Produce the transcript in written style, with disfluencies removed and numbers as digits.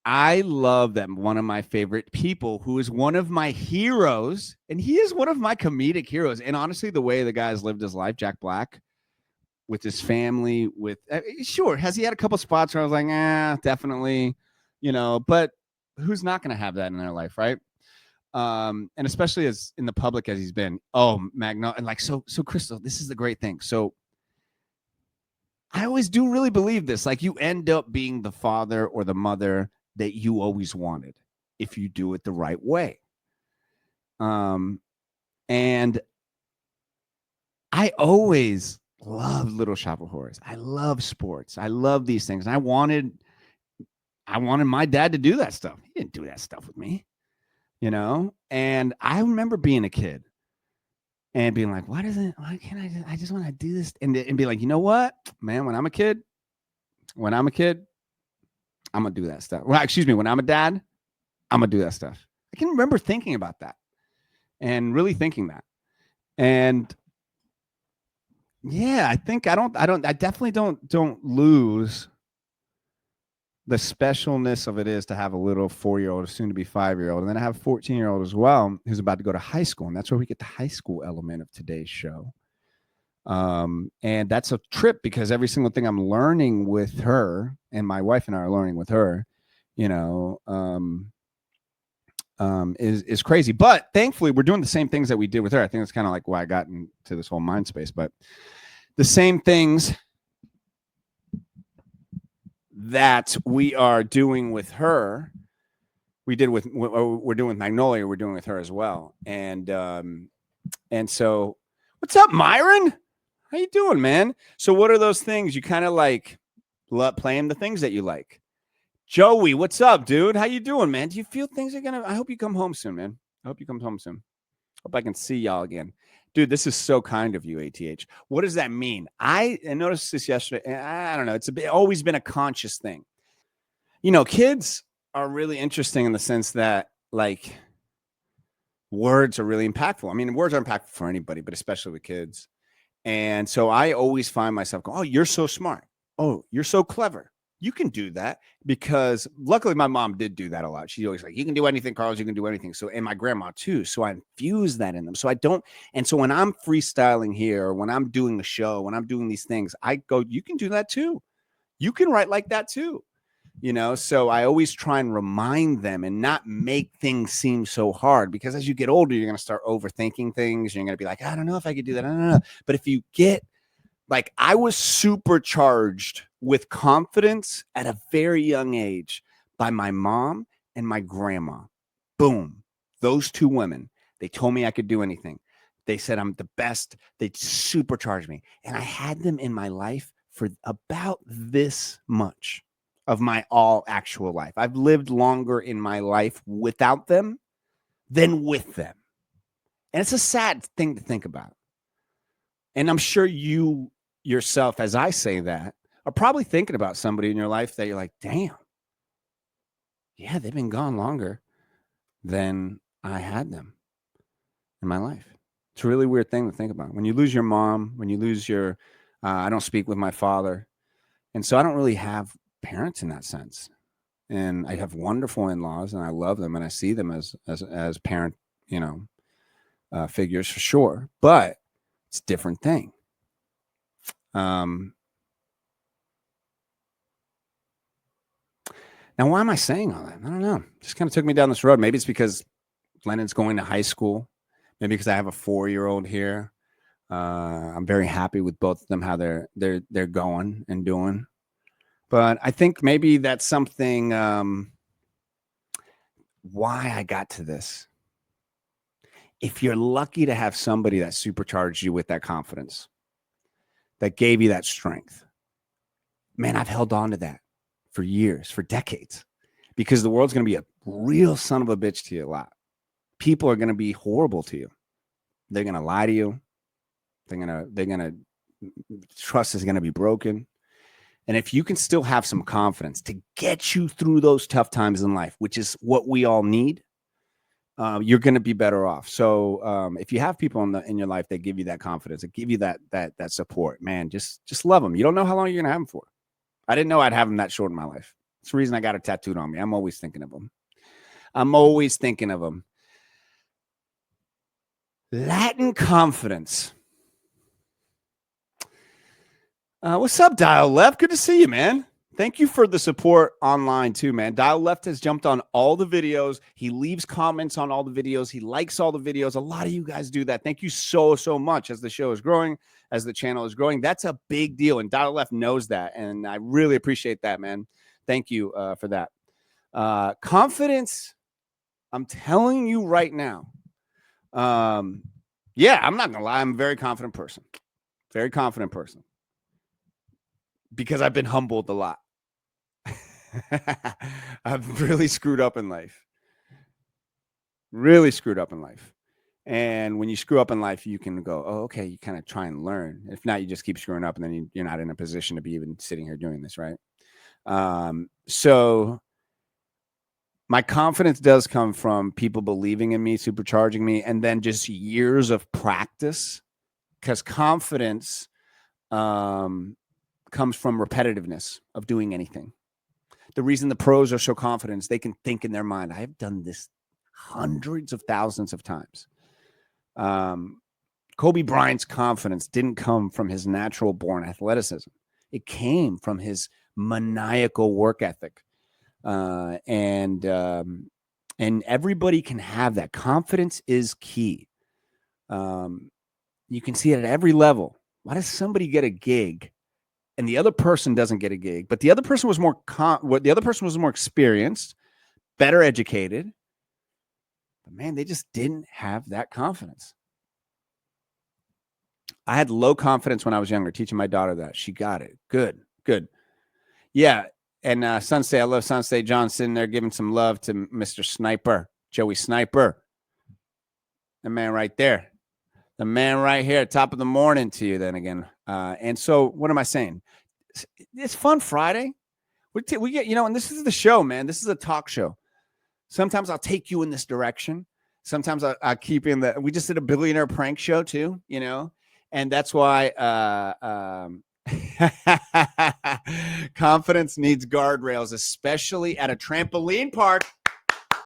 I love that one of my favorite people who is one of my heroes, and he is one of my comedic heroes. And honestly, the way the guy's lived his life, Jack Black, with his family, sure, has he had a couple spots where I was like, definitely, but who's not going to have that in their life, right? And especially as in the public as he's been. Oh, Magno, and like so, Crystal, this is the great thing. So I always do really believe this. Like, you end up being the father or the mother that you always wanted if you do it the right way. And I always love Little Shop of Horrors. I love sports. I love these things. And I wanted my dad to do that stuff. He didn't do that stuff with me, And I remember being a kid and being like, why can't I just want to do this? And be like, you know what, man, when I'm a kid, I'm going to do that stuff. Well, excuse me. When I'm a dad, I'm going to do that stuff. I can remember thinking about that and really thinking that. And yeah, I think I definitely don't lose the specialness of it is to have a little 4-year-old, soon to be 5-year-old. And then I have a 14-year-old as well, who's about to go to high school. And that's where we get the high school element of today's show. And that's a trip because every single thing I'm learning with her, and my wife and I are learning with her, is crazy. But thankfully, we're doing the same things that we did with her. I think that's kind of like why I got into this whole mind space. But the same things that we are doing with her, we're doing with Magnolia, we're doing with her as well. And so, what's up, Myron? How you doing, man? So what are those things you kind of like playing the things that you like? Joey, what's up, dude? How you doing, man? Do you feel things are I hope you come home soon, man. I hope you come home soon. Hope I can see y'all again. Dude, this is so kind of you, ATH. What does that mean? I noticed this yesterday. I don't know. It's always been a conscious thing. Kids are really interesting in the sense that, like, words are really impactful. I mean, words are impactful for anybody, but especially with kids. And so I always find myself going, oh, you're so smart. Oh, you're so clever. You can do that, because luckily my mom did do that a lot. She's always like, you can do anything, Carlos, you can do anything. So, and my grandma too. So I infuse that in them. So and so when I'm freestyling here, or when I'm doing the show, when I'm doing these things, I go, you can do that too. You can write like that too. So I always try and remind them and not make things seem so hard, because as you get older, you're going to start overthinking things. You're going to be like, I don't know if I could do that. I don't know. But if you get, like, I was supercharged with confidence at a very young age by my mom and my grandma. Boom. Those two women, they told me I could do anything. They said I'm the best. They supercharged me. And I had them in my life for about this much of my all actual life. I've lived longer in my life without them than with them. And it's a sad thing to think about. And I'm sure you yourself, as I say that, are probably thinking about somebody in your life that you're like, damn, yeah, they've been gone longer than I had them in my life. It's a really weird thing to think about. When you lose your mom, when you lose your, I don't speak with my father. And so I don't really have parents in that sense. And I have wonderful in-laws, and I love them, and I see them as parent, figures for sure. But it's a different thing. Now, why am I saying all that? I don't know. Just kind of took me down this road. Maybe it's because Lennon's going to high school. Maybe because I have a 4-year-old here. I'm very happy with both of them, how they're going and doing. But I think maybe that's something why I got to this. If you're lucky to have somebody that supercharged you with that confidence, that gave you that strength, man, I've held on to that for years, for decades, because the world's going to be a real son of a bitch to you a lot. People are going to be horrible to you. They're going to lie to you. They're going to trust is going to be broken. And if you can still have some confidence to get you through those tough times in life, which is what we all need, you're going to be better off. So if you have people in your life that give you that confidence, that give you that support, man, just love them. You don't know how long you're going to have them for. I didn't know I'd have them that short in my life. That's the reason I got it tattooed on me. I'm always thinking of him. I'm always thinking of him. Latin confidence. What's up, Dial Left? Good to see you, man. Thank you for the support online too, man. Dial Left has jumped on all the videos. He leaves comments on all the videos. He likes all the videos. A lot of you guys do that. Thank you so, so much as the show is growing, as the channel is growing. That's a big deal. And Dial Left knows that. And I really appreciate that, man. Thank you for that. Confidence, I'm telling you right now. Yeah, I'm not going to lie. I'm a very confident person. Very confident person. Because I've been humbled a lot. I've really screwed up in life. Really screwed up in life. And when you screw up in life, you can go, oh, okay, you kind of try and learn. If not, you just keep screwing up and then you're not in a position to be even sitting here doing this, right? So my confidence does come from people believing in me, supercharging me, and then just years of practice. Because confidence comes from repetitiveness of doing anything. The reason the pros are so confident is they can think in their mind, I have done this hundreds of thousands of times. Kobe Bryant's confidence didn't come from his natural born athleticism. It came from his maniacal work ethic. And everybody can have that. Confidence is key. You can see it at every level. Why does somebody get a gig and the other person doesn't get a gig, but the other person was more experienced, better educated, but man, they just didn't have that confidence. I had low confidence when I was younger, teaching my daughter that. She got it. Good. Yeah. And Sunstate, I love Sunstate. John sitting there giving some love to Mr. Sniper, Joey Sniper. The man right there. The man right here, top of the morning to you then again. And so what am I saying? It's Fun Friday. We get, and this is the show, man. This is a talk show. Sometimes I'll take you in this direction. Sometimes I keep in we just did a billionaire prank show too, and that's why confidence needs guardrails, especially at a trampoline park.